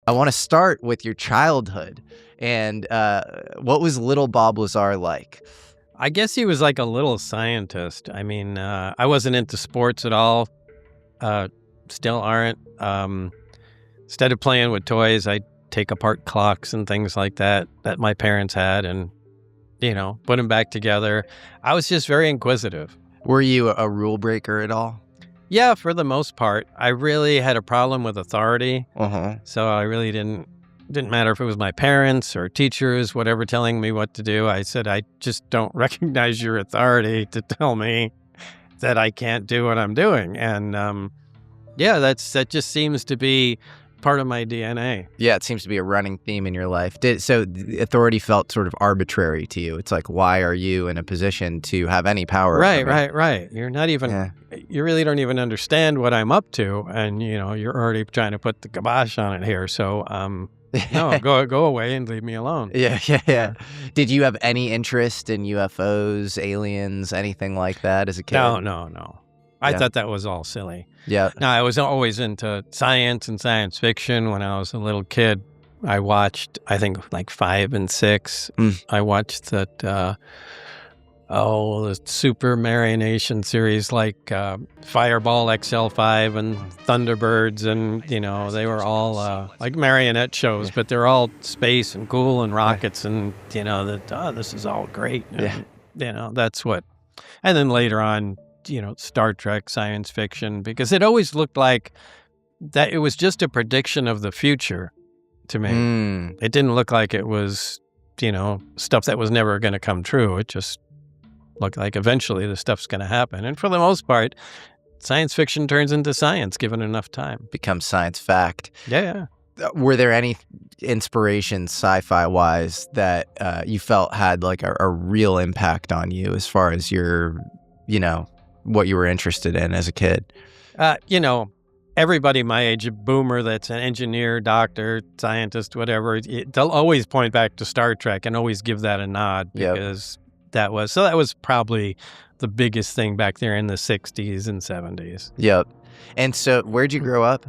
I want to start with your childhood. And what was little Bob Lazar like? I guess he was like a little scientist. I mean, I wasn't into sports at all. Still aren't. Instead of playing with toys, I'd take apart clocks and things like that my parents had and, put them back together. I was just very inquisitive. Were you a rule breaker at all? Yeah, for the most part. I really had a problem with authority. Uh-huh. So I really didn't matter if it was my parents or teachers, whatever, telling me what to do. I said, I just don't recognize your authority to tell me that I can't do what I'm doing. And that just seems to be part of my DNA. Yeah, it seems to be a running theme in your life. So the authority felt sort of arbitrary to you. It's like, why are you in a position to have any power? Right. You're not even, you really don't even understand what I'm up to. And, you're already trying to put the kibosh on it here. So, no, go away and leave me alone. Yeah. Did you have any interest in UFOs, aliens, anything like that as a kid? No. I thought that was all silly. Yeah. No, I was always into science and science fiction. When I was a little kid, I watched, I think, like 5 and 6. I watched that, the Super Marionation series like Fireball XL5 and Thunderbirds. And, they were all like marionette shows, but they're all space and cool and rockets and, this is all great. And, that's what. And then later on, Star Trek, science fiction, because it always looked like that it was just a prediction of the future to me. It didn't look like it was, stuff that was never going to come true. It just looked like eventually the stuff's going to happen. And for the most part, science fiction turns into science given enough time. Becomes science fact. Yeah. Were there any inspirations sci-fi wise that you felt had like a real impact on you as far as your, what you were interested in as a kid? Everybody my age, a boomer that's an engineer, doctor, scientist, whatever, they'll always point back to Star Trek and always give that a nod because that was probably the biggest thing back there in the 60s and 70s. Yep. And so where'd you grow up?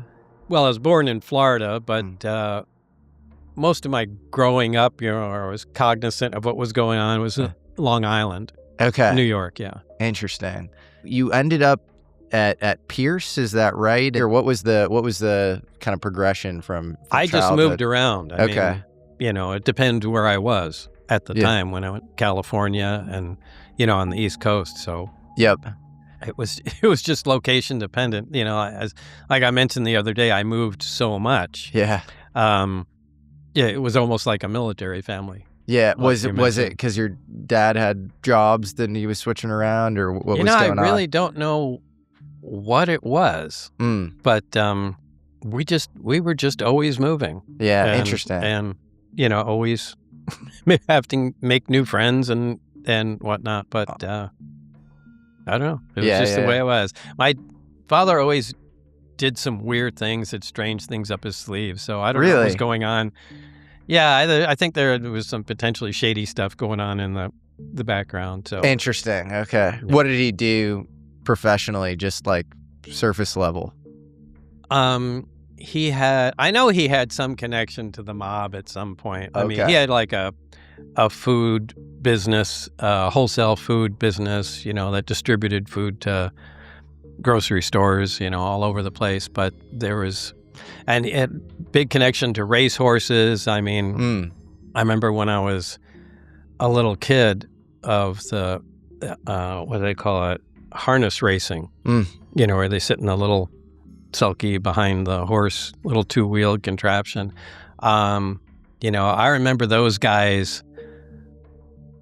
Well, I was born in Florida, but most of my growing up, I was cognizant of what was going on. It was Long Island. Okay. New York, yeah. Interesting. You ended up at Pierce, is that right? Or what was the kind of progression from I childhood? just moved around. I mean, it depends where I was at the time when I went to California and, on the East Coast. So it was just location dependent. As like I mentioned the other day, I moved so much. Yeah. It was almost like a military family. Yeah, was it because your dad had jobs, then he was switching around, or what was going on? I really don't know what it was, but we were just always moving. Yeah, interesting. And always having to make new friends and whatnot. But I don't know. It was just the way it was. My father always did some weird things, had strange things up his sleeve. So I don't know what was going on. Yeah, I think there was some potentially shady stuff going on in the background. So interesting. Okay. Yeah. What did he do professionally, just like surface level? I know he had some connection to the mob at some point. I mean, he had like a food business, wholesale food business, that distributed food to grocery stores, all over the place. But there was... And it big connection to racehorses. I mean, I remember when I was a little kid of the, what do they call it? Harness racing, where they sit in a little sulky behind the horse, little 2-wheeled contraption. I remember those guys,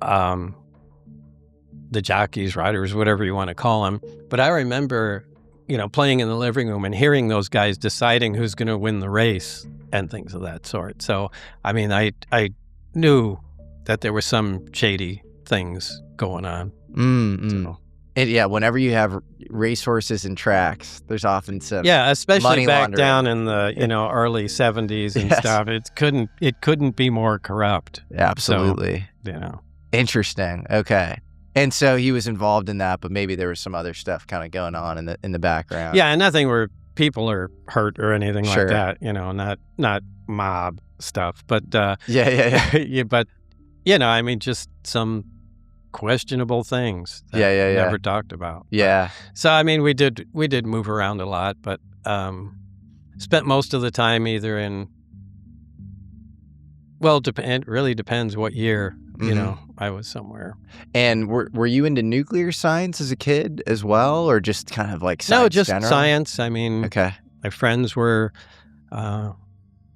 the jockeys, riders, whatever you want to call them. But I remember... playing in the living room and hearing those guys deciding who's going to win the race and things of that sort. So, I mean, I knew that there were some shady things going on. So. Whenever you have racehorses and tracks, there's often some especially back laundering. down in the early 70s and stuff. It couldn't be more corrupt. Absolutely. So, Interesting. Okay. And so he was involved in that, but maybe there was some other stuff kind of going on in the background. Yeah, and nothing we're people are hurt or anything like that, not mob stuff, but yeah, but I mean, just some questionable things that never talked about. Yeah. But, so I mean, we did move around a lot, but spent most of the time either in. Well, it really depends what year, I was somewhere. And were you into nuclear science as a kid as well, or just kind of like science? No, just general? Science. I mean, okay. My friends were. I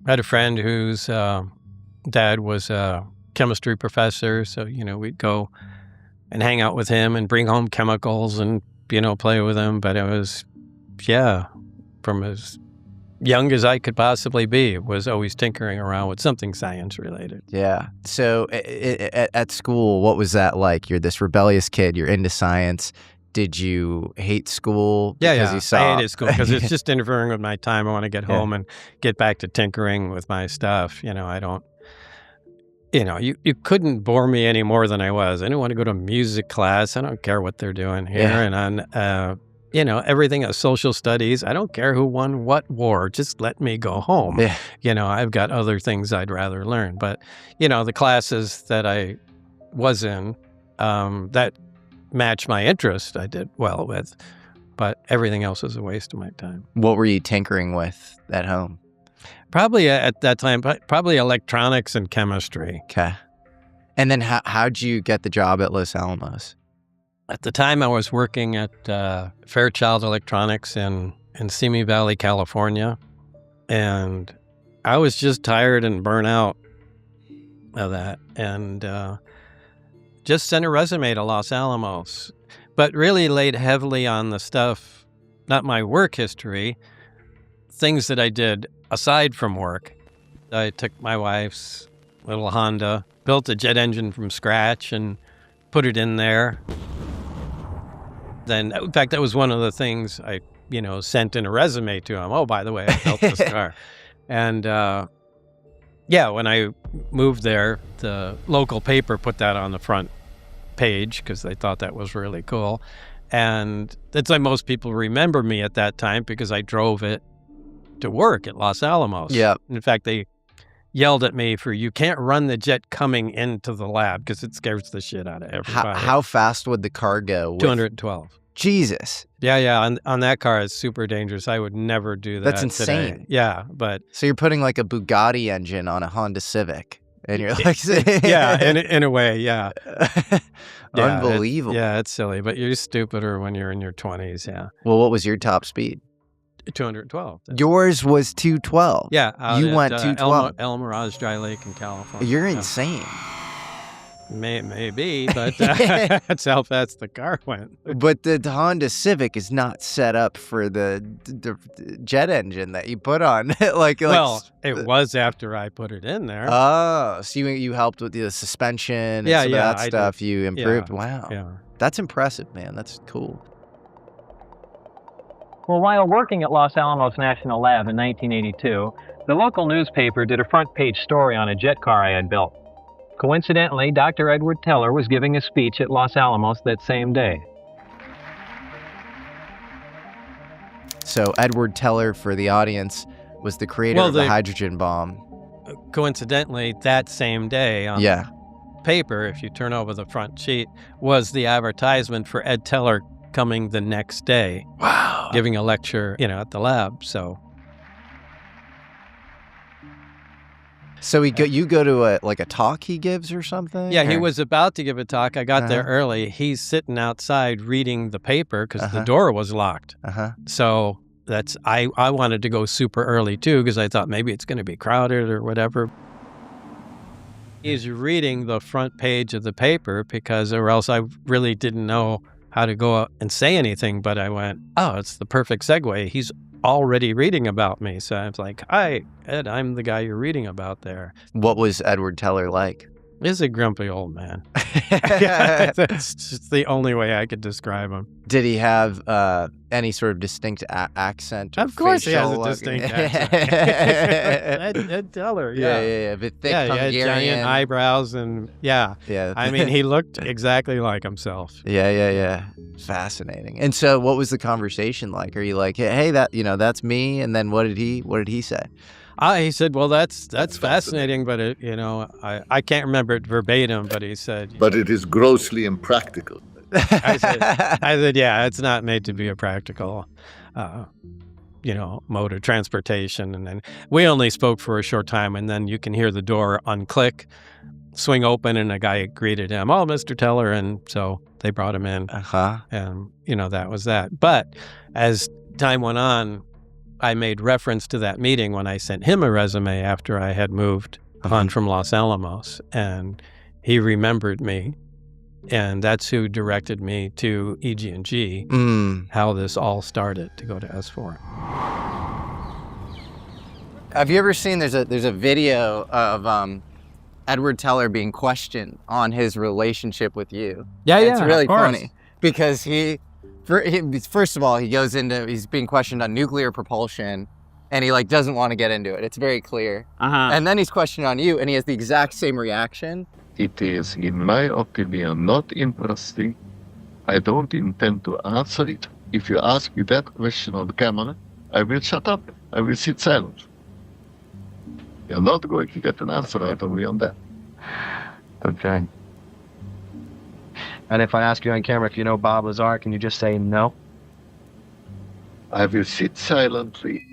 had a friend whose dad was a chemistry professor, so we'd go and hang out with him and bring home chemicals and play with him. But it was, from as young as I could possibly be, was always tinkering around with something science related. Yeah. So at school, what was that like? You're this rebellious kid. You're into science. Did you hate school? Yeah. I hated school because it's just interfering with my time. I want to get home and get back to tinkering with my stuff. I don't. You couldn't bore me any more than I was. I didn't want to go to music class. I don't care what they're doing here. And on everything at social studies, I don't care who won what war. Just let me go home. Yeah. I've got other things I'd rather learn. But, the classes that I was in that matched my interest, I did well with. But everything else was a waste of my time. What were you tinkering with at home? Probably at that time, probably electronics and chemistry. Okay. And then how'd you get the job at Los Alamos? At the time, I was working at Fairchild Electronics in Simi Valley, California, and I was just tired and burnt out of that, and just sent a resume to Los Alamos, but really laid heavily on the stuff, not my work history, things that I did aside from work. I took my wife's little Honda, built a jet engine from scratch, and put it in there. Then, in fact, that was one of the things I, sent in a resume to him. Oh, by the way, I built this car. And, when I moved there, the local paper put that on the front page because they thought that was really cool. And that's why most people remember me at that time, because I drove it to work at Los Alamos. Yeah. In fact, they yelled at me for, you can't run the jet coming into the lab because it scares the shit out of everybody. How fast would the car go? 212. Jesus. Yeah. On that car, it's super dangerous. I would never do that. That's insane. Today. Yeah, but so you're putting like a Bugatti engine on a Honda Civic, and you're like, in a way, yeah. Unbelievable. It's silly, but you're stupider when you're in your 20s. Yeah. Well, what was your top speed? 212. Yours was 212. Yeah. You went 212. El Mirage Dry Lake in California. You're insane. Maybe, but that's how fast the car went. But the Honda Civic is not set up for the jet engine that you put on. It was after I put it in there. Oh, so you helped with the suspension and some of that stuff. Did. You improved. Yeah. Wow. Yeah. That's impressive, man. That's cool. Well, while working at Los Alamos National Lab in 1982, the local newspaper did a front-page story on a jet car I had built. Coincidentally, Dr. Edward Teller was giving a speech at Los Alamos that same day. So Edward Teller, for the audience, was the creator of the hydrogen bomb. Coincidentally, that same day on the paper, if you turn over the front sheet, was the advertisement for Ed Teller coming the next day. Wow. Giving a lecture, at the lab, so... So you go to a talk he gives or something? Yeah, he was about to give a talk. I got there early. He's sitting outside reading the paper because the door was locked. So I wanted to go super early too because I thought maybe it's going to be crowded or whatever. He's reading the front page of the paper or else I really didn't know how to go out and say anything. But I went, oh, it's the perfect segue. He's already reading about me. So I was like, hi, Ed, I'm the guy you're reading about there. What was Edward Teller like? He's a grumpy old man. That's just the only way I could describe him. Did he have any sort of distinct accent? Or of course, he has a look? distinct accent. Ed Teller, yeah. But thick Hungarian. He had giant eyebrows and yeah. I mean, he looked exactly like himself. Yeah. Fascinating. And so, what was the conversation like? Are you like, hey, that's me? And then what did he say? He said, well, that's fascinating, but I can't remember it verbatim, but he said, but it is grossly impractical. I said, yeah, it's not made to be a practical, mode of transportation. And then we only spoke for a short time, and then you can hear the door unclick, swing open, and a guy greeted him, oh, Mr. Teller. And so they brought him in. And, that was that. But as time went on, I made reference to that meeting when I sent him a resume after I had moved on from Los Alamos, and he remembered me, and that's who directed me to EG&G, how this all started to go to S4. Have you ever seen, there's a video of Edward Teller being questioned on his relationship with you? Yeah, it's really funny because first of all, he's being questioned on nuclear propulsion, and he doesn't want to get into it. It's very clear. And then he's questioned on you, and he has the exact same reaction. It is, in my opinion, not interesting. I don't intend to answer it. If you ask me that question on the camera, I will shut up. I will sit silent. You're not going to get an answer out of me on that. Okay. And if I ask you on camera if you know Bob Lazar, can you just say no? I will sit silently